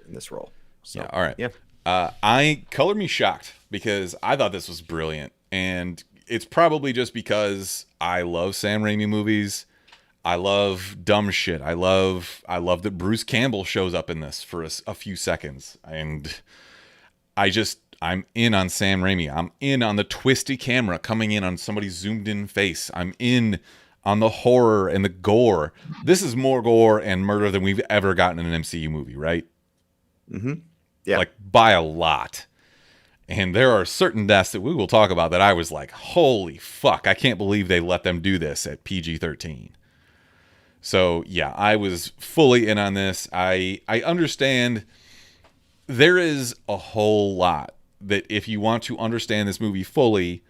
In this role. So, yeah, all right. Yeah. Color me shocked because I thought this was brilliant. And it's probably just because I love Sam Raimi movies. I love dumb shit. I love that Bruce Campbell shows up in this for a few seconds. And I'm in on Sam Raimi. I'm in on the twisty camera coming in on somebody's zoomed in face. I'm in on the horror and the gore. This is more gore and murder than we've ever gotten in an MCU movie, right? Mm-hmm. Yeah. Like by a lot. And there are certain deaths that we will talk about that I was like, holy fuck, I can't believe they let them do this at PG-13. So yeah, I was fully in on this. I understand there is a whole lot that if you want to understand this movie fully,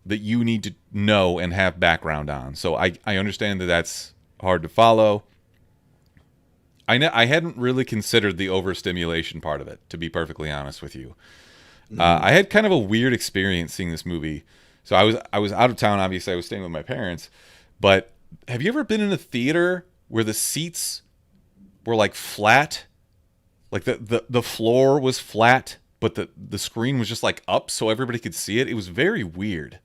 that you need to know and have background on. So I understand that that's hard to follow. I hadn't really considered the overstimulation part of it, to be perfectly honest with you. I had kind of a weird experience seeing this movie. So I was out of town. Obviously, I was staying with my parents. But have you ever been in a theater where the seats were like flat? Like the floor was flat, but but the screen was just like up so everybody could see it. It was very weird.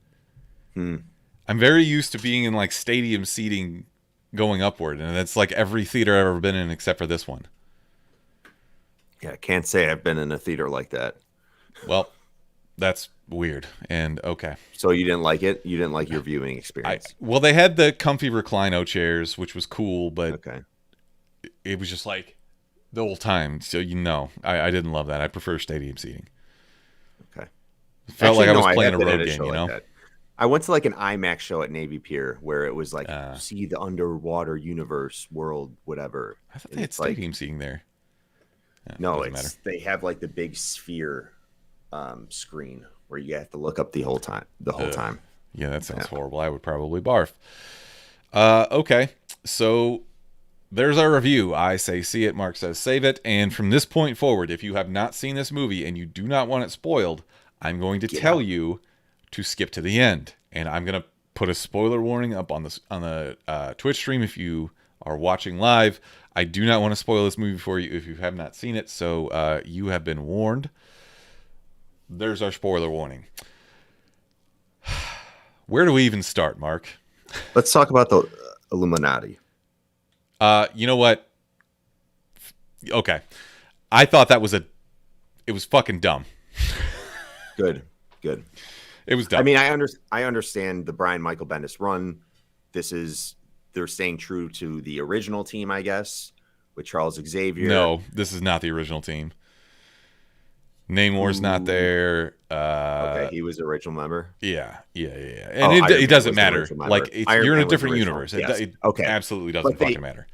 I'm very used to being in like stadium seating going upward, and it's like every theater I've ever been in except for this one. Yeah, I can't say I've been in a theater like that. Well, that's weird. And okay. So you didn't like it? You didn't like your viewing experience? Well, they had the comfy reclino chairs, which was cool, but Okay. it was just like the whole time. So I didn't love that. I prefer stadium seating. Okay. It felt like I was playing have a been at road game, show you know? like that. I went to like an IMAX show at Navy Pier where it was like see the underwater universe world, whatever. I thought they had stadium seating there. Yeah, No, doesn't they have like the big sphere screen where you have to look up the whole time. Yeah, that sounds horrible. I would probably barf. Okay, so there's our review. I say see it, Mark says save it. And from this point forward, if you have not seen this movie and you do not want it spoiled, I'm going to tell you to skip to the end. And I'm going to put a spoiler warning up on the Twitch stream if you are watching live. I do not want to spoil this movie for you if you have not seen it, so you have been warned. There's our spoiler warning. Where do we even start, Mark? Let's talk about the Illuminati. You know what? Okay. I thought it was fucking dumb. Good. It was dumb. I mean, I understand the Brian Michael Bendis run. They're staying true to the original team, I guess, with Charles Xavier. No, this is not the original team. Namor's not there. Okay, he was the original member. Yeah. And it doesn't matter. Like you're in a different universe. Yes. It okay. absolutely doesn't fucking matter.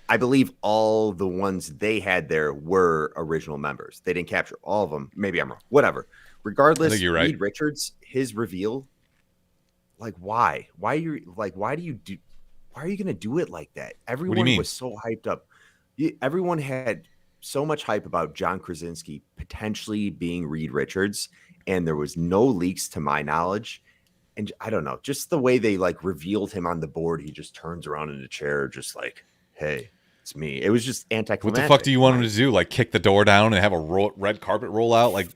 I believe all the ones they had there were original members. They didn't capture all of them. Maybe I'm wrong. Whatever. Regardless, I think you're right. Reed Richards, his reveal, like why? Why are you gonna do it like that? Everyone was so hyped up. Everyone had so much hype about John Krasinski potentially being Reed Richards, and there was no leaks to my knowledge. And I don't know, just the way they like revealed him on the board, he just turns around in the chair, just like, "Hey, it's me." It was just anticlimactic. What the fuck do you want him to do? Like kick the door down and have a red carpet roll out? Like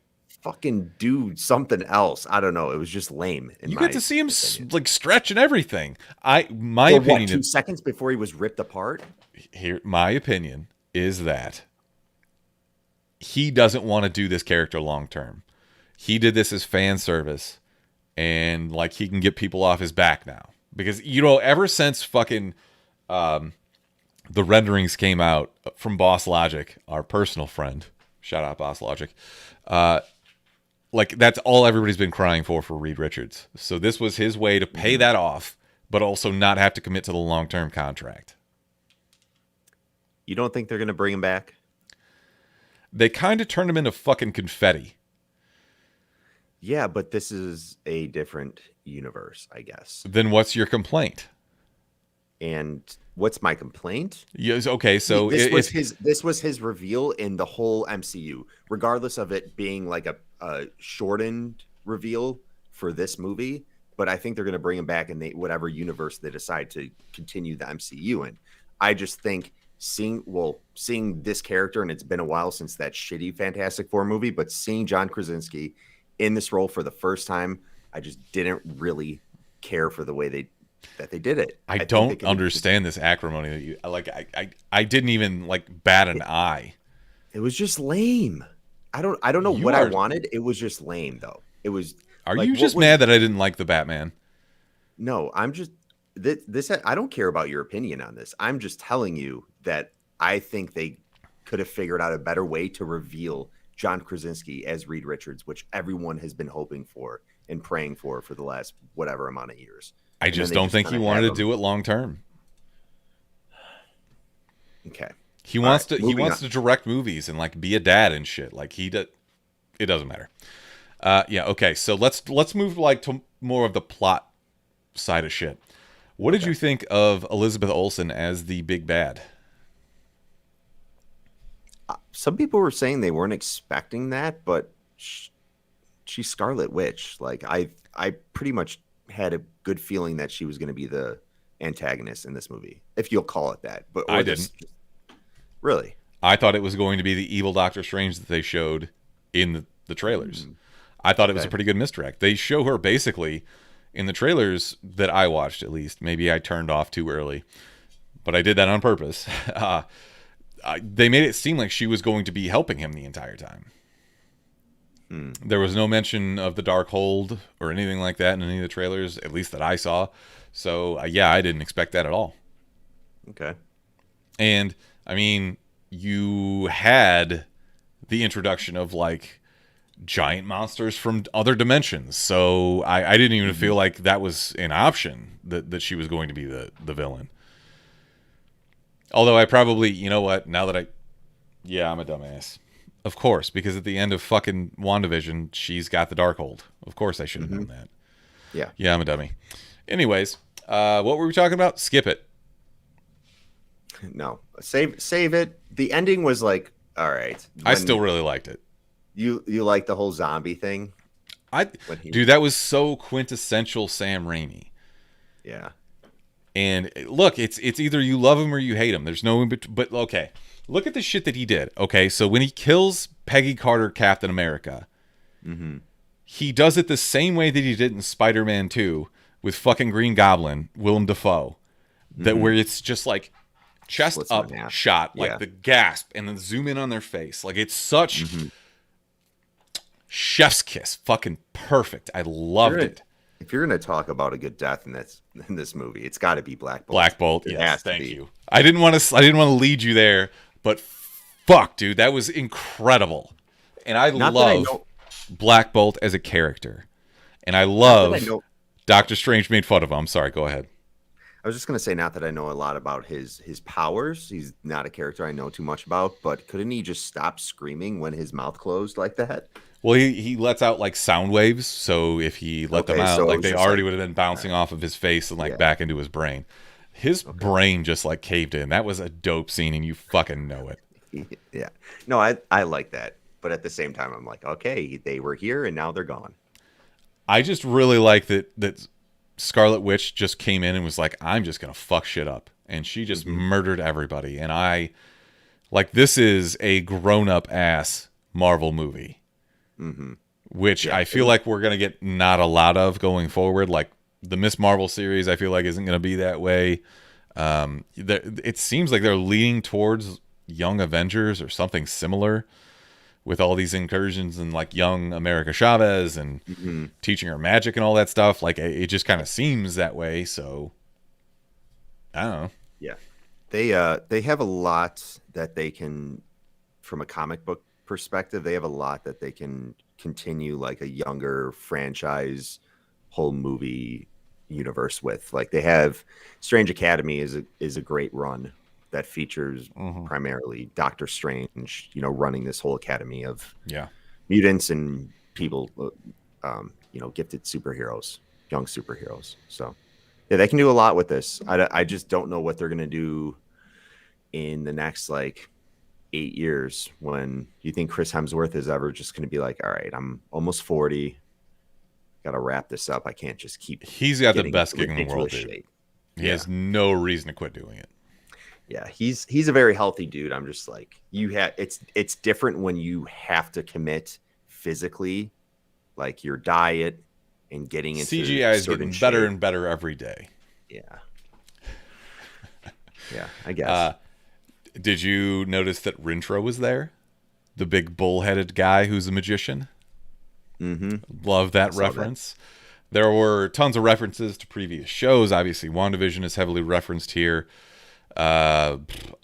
fucking do something else. I don't know. It was just lame. You get to see him like stretch and everything. My opinion, 2 seconds before he was ripped apart. My opinion is that he doesn't want to do this character long term. He did this as fan service, and like he can get people off his back now because ever since fucking the renderings came out from Boss Logic, our personal friend, shout out Boss Logic. Like that's all everybody's been crying for Reed Richards. So this was his way to pay that off, but also not have to commit to the long-term contract. You don't think they're going to bring him back? They kind of turned him into fucking confetti. Yeah, but this is a different universe, I guess. Then what's your complaint? And what's my complaint? Yes, okay, so this was his reveal in the whole MCU, regardless of it being like a shortened reveal for this movie. But I think they're going to bring him back in whatever universe they decide to continue the MCU in. I just think seeing this character, and it's been a while since that shitty Fantastic Four movie, but seeing John Krasinski in this role for the first time, I just didn't really care for the way they did it. I don't understand this acrimony that you like. I didn't even like bat an eye. It was just lame. I don't know what I wanted. It was just lame though. It was. Are you just mad that I didn't like the Batman? No, I'm just this. I don't care about your opinion on this. I'm just telling you that I think they could have figured out a better way to reveal John Krasinski as Reed Richards, which everyone has been hoping for and praying for the last whatever amount of years. I just don't think he wanted to do it long term. Okay. He wants to direct movies and like be a dad and shit. Like it doesn't matter. Yeah, okay. So let's move like to more of the plot side of shit. What did you think of Elizabeth Olsen as the big bad? Some people were saying they weren't expecting that, but she's Scarlet Witch. Like I pretty much had a good feeling that she was going to be the antagonist in this movie, if you'll call it that. But I didn't. Really? I thought it was going to be the evil Doctor Strange that they showed in the trailers. I thought it was a pretty good misdirect. They show her basically in the trailers that I watched, at least. Maybe I turned off too early, but I did that on purpose. They made it seem like she was going to be helping him the entire time. There was no mention of the Darkhold or anything like that in any of the trailers, at least that I saw. So, yeah, I didn't expect that at all. Okay. And, I mean, you had the introduction of, like, giant monsters from other dimensions. So I didn't even feel like that was an option, that she was going to be the villain. Although I probably, you know what, now that I'm a dumbass. Of course, because at the end of fucking WandaVision, she's got the Darkhold. Of course I should have known that. Yeah. Yeah, I'm a dummy. Anyways, what were we talking about? Skip it. No. Save it. The ending was like, all right. I still really liked it. You like the whole zombie thing? Dude, that was so quintessential Sam Raimi. Yeah. And look, it's either you love him or you hate him. There's no in between. But okay, look at the shit that he did. Okay, so when he kills Peggy Carter, Captain America, he does it the same way that he did in Spider-Man 2 with fucking Green Goblin, Willem Dafoe. That where it's just like chest Slits up in half. shot, like Yeah. the gasp, and then zoom in on their face. Like it's such chef's kiss, fucking perfect. I loved it. If you're gonna talk about a good death in this movie, it's got to be Black Bolt. Black Bolt, It yes, has to thank be. you. I didn't want to lead you there, but fuck, dude, that was incredible. And I Not that I love know- Black Bolt as a character, and I Not love that I know- Doctor Strange made fun of him. I'm sorry, go ahead. I was just gonna say, not that I know a lot about his powers. He's not a character I know too much about, but couldn't he just stop screaming when his mouth closed like that? Well, he lets out like sound waves, so if he let them Okay, out, so it like was they just already like- would have been bouncing off of his face and like Yeah. back into his brain. His brain just like caved in. That was a dope scene, and you fucking know it. Yeah. No, I like that, but at the same time, I'm like, okay, they were here and now they're gone. I just really like that Scarlet Witch just came in and was like, I'm just gonna fuck shit up, and she just murdered everybody. And I like, this is a grown up ass Marvel movie, which I feel like we're gonna get not a lot of going forward. Like the Miss Marvel series, I feel like isn't gonna be that way. It seems like they're leaning towards Young Avengers or something similar, with all these incursions and like young America Chavez and teaching her magic and all that stuff. Like it just kind of seems that way. So I don't know. Yeah. They have a lot that they can, from a comic book perspective, they have a lot that they can continue like a younger franchise whole movie universe with. Like they have Strange Academy is a great run that features primarily Doctor Strange, running this whole academy of mutants and people, gifted superheroes, young superheroes. So yeah, they can do a lot with this. I just don't know what they're going to do in the next like 8 years, when you think Chris Hemsworth is ever just going to be like, all right, I'm almost 40. Got to wrap this up. I can't just keep. He's got the getting best gig in the world, ridiculous dude. shape. He has no reason to quit doing it. Yeah, he's a very healthy dude. I'm just like, it's different when you have to commit physically, like your diet and getting into CGI is certain getting better shape. and better every day. Yeah. Yeah, I guess. Did you notice that Rintrah was there? The big bull-headed guy who's a magician? Love that reference. There were tons of references to previous shows. Obviously, WandaVision is heavily referenced here. I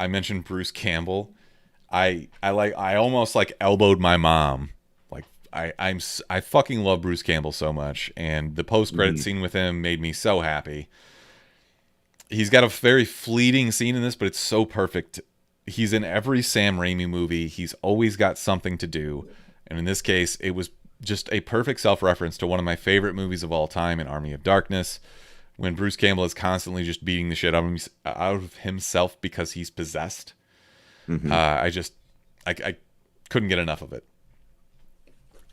mentioned Bruce Campbell. I almost like elbowed my mom. Like I fucking love Bruce Campbell so much, and the post-credit scene with him made me so happy. He's got a very fleeting scene in this, but it's so perfect. He's in every Sam Raimi movie. He's always got something to do, and in this case, it was just a perfect self-reference to one of my favorite movies of all time, in Army of Darkness, when Bruce Campbell is constantly just beating the shit out of himself because he's possessed. I couldn't get enough of it.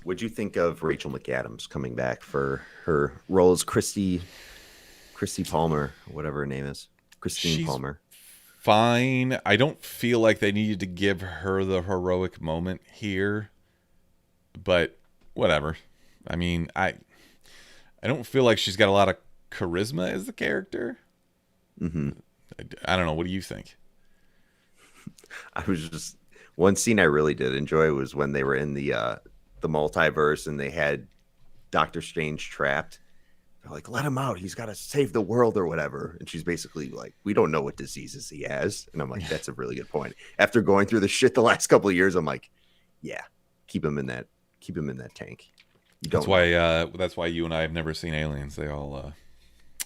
What'd you think of Rachel McAdams coming back for her role as Christy Palmer, whatever her name is? Christine She's Palmer. Fine. I don't feel like they needed to give her the heroic moment here, but whatever. I mean, I don't feel like she's got a lot of charisma as the character. Mm-hmm. I don't know. What do you think? I was just one scene I really did enjoy was when they were in the multiverse and they had Doctor Strange trapped. They're like, let him out. He's got to save the world or whatever. And she's basically like, we don't know what diseases he has. And I'm like, that's a really good point. After going through the shit the last couple of years, I'm like, yeah, keep him in that tank. You don't. That's why you and I have never seen Aliens. They all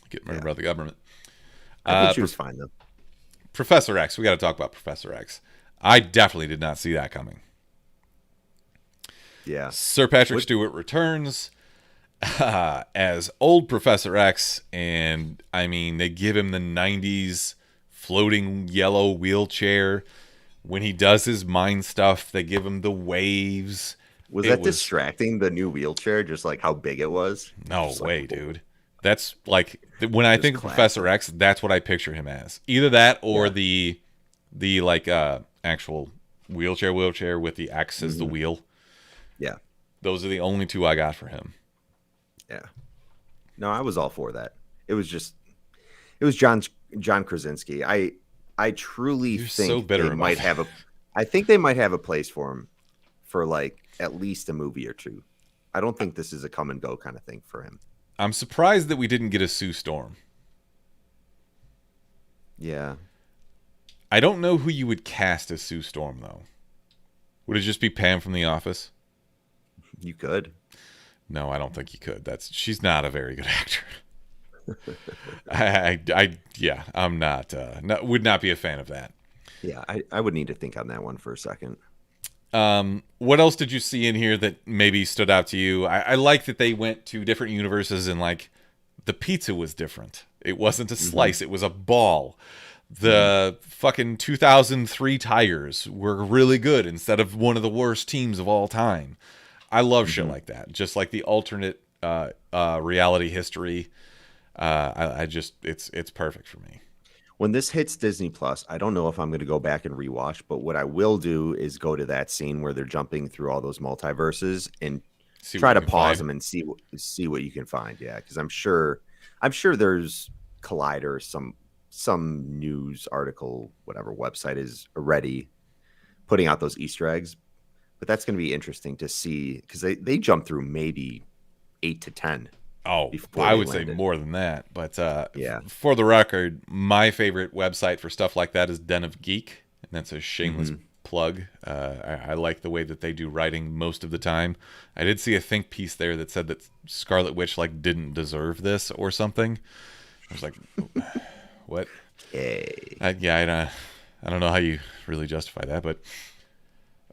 get murdered by the government. I think she was fine though. Professor X. We got to talk about Professor X. I definitely did not see that coming. Yeah. Sir Patrick Stewart returns as old Professor X, and I mean, they give him the 90s floating yellow wheelchair. When he does his mind stuff, they give him the waves. Was that distracting, the new wheelchair, just like how big it was? No just way, like, dude. That's like, when I think of Professor X, that's what I picture him as. Either that or the like actual wheelchair with the X as the wheel. Yeah. Those are the only two I got for him. Yeah. No, I was all for that. It was John Krasinski. I truly think they might have a place for him for like at least a movie or two. I don't think this is a come and go kind of thing for him. I'm surprised that we didn't get a Sue Storm. Yeah. I don't know who you would cast as Sue Storm, though. Would it just be Pam from The Office? You could. No, I don't think you could. She's not a very good actor. I'm not, would not be a fan of that. Yeah, I would need to think on that one for a second. What else did you see in here that maybe stood out to you? I like that they went to different universes and like the pizza was different. It wasn't a slice, it was a ball. The fucking 2003 Tigers were really good instead of one of the worst teams of all time. I love shit like that. Just like the alternate reality history. It's perfect for me. When this hits Disney Plus, I don't know if I'm going to go back and rewatch, but what I will do is go to that scene where they're jumping through all those multiverses and try to pause them and see what you can find. Yeah, because I'm sure there's Collider, some news article, whatever website is already putting out those Easter eggs. But that's going to be interesting to see because they jump through maybe 8 to 10. Oh, I would say more than that. But yeah, for the record, my favorite website for stuff like that is Den of Geek. And that's a shameless plug. I like the way that they do writing most of the time. I did see a think piece there that said that Scarlet Witch like didn't deserve this or something. I was like, what? Hey. I don't know how you really justify that, but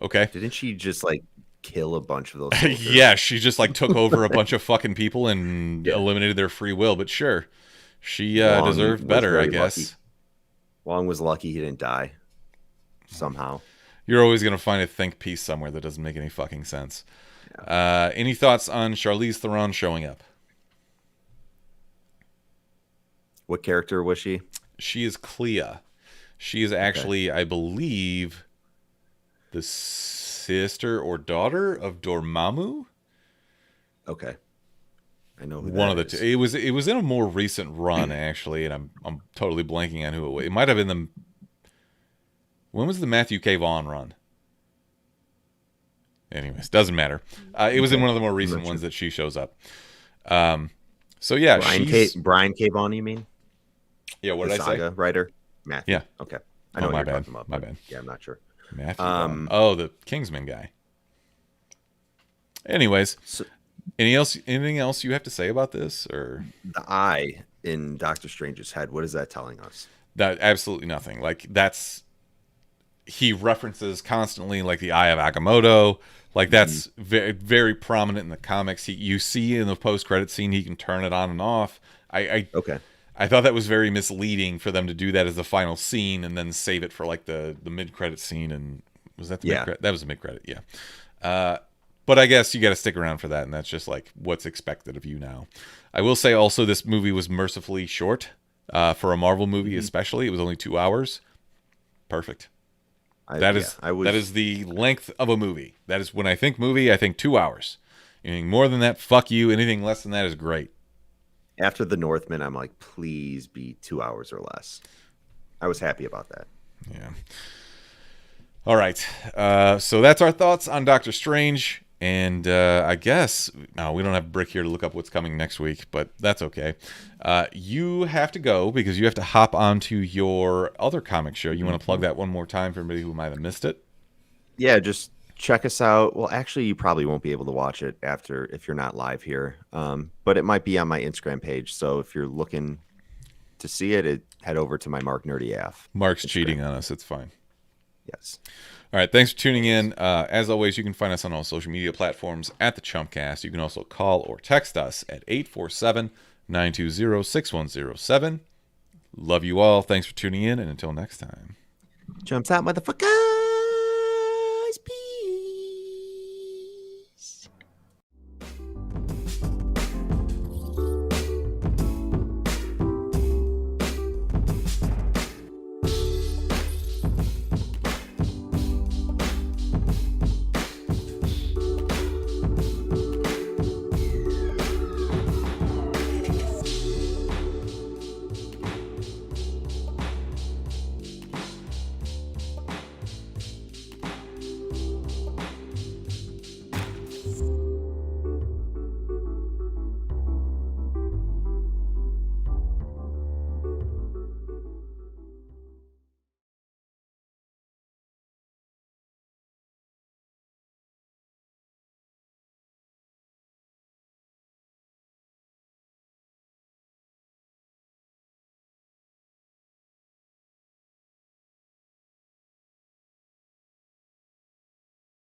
okay. Didn't she just like kill a bunch of those? Yeah, she just like took over a bunch of fucking people and eliminated their free will. But sure, she deserved better, I guess. Lucky. Wong was lucky he didn't die somehow. You're always gonna find a think piece somewhere that doesn't make any fucking sense. Yeah. Any thoughts on Charlize Theron showing up? What character was she? She is Clea. She is actually, I believe, the sister or daughter of Dormammu. Okay, I know who one that of the is. two. It was in a more recent run actually, and I'm totally blanking on who it was. It might have been the. When was the Matthew K. Vaughn run? Anyways, doesn't matter. It was in one of the more recent ones that she shows up. So yeah, Brian K. Vaughn, you mean? Yeah, what did I say? Writer Matthew. Yeah. Okay. I know what my you're bad. talking about. My bad. Yeah, I'm not sure. Matthew Vaughn. Oh, the Kingsman guy. Anyways, anything else you have to say about this, or the eye in Doctor Strange's head? What is that telling us? That absolutely nothing. Like he references constantly like the Eye of Agamotto. Like that's very, very prominent in the comics. You see in the post-credit scene he can turn it on and off. Okay. I thought that was very misleading for them to do that as the final scene and then save it for like the mid-credit scene. And was that the mid-credit? That was the mid-credit, yeah. But I guess you got to stick around for that, and that's just like what's expected of you now. I will say also this movie was mercifully short for a Marvel movie, especially. It was only 2 hours. Perfect. That is the length of a movie. That is when I think movie, I think 2 hours. Anything more than that, fuck you. Anything less than that is great. After The Northman, I'm like, please be 2 hours or less. I was happy about that. Yeah. All right. So that's our thoughts on Doctor Strange. And I guess we don't have Brick here to look up what's coming next week, but that's okay. You have to go because you have to hop onto your other comic show. You want to plug that one more time for anybody who might have missed it? Yeah, just check us out. Well, actually, you probably won't be able to watch it after if you're not live here. But it might be on my Instagram page. So if you're looking to see it, head over to my Mark Nerdy AF. Mark's Instagram. cheating on us. It's fine. Yes. All right, thanks for tuning in. As always, you can find us on all social media platforms at the Chumpcast. You can also call or text us at 847-920-6107. Love you all. Thanks for tuning in, and until next time. Jumps out, motherfucker.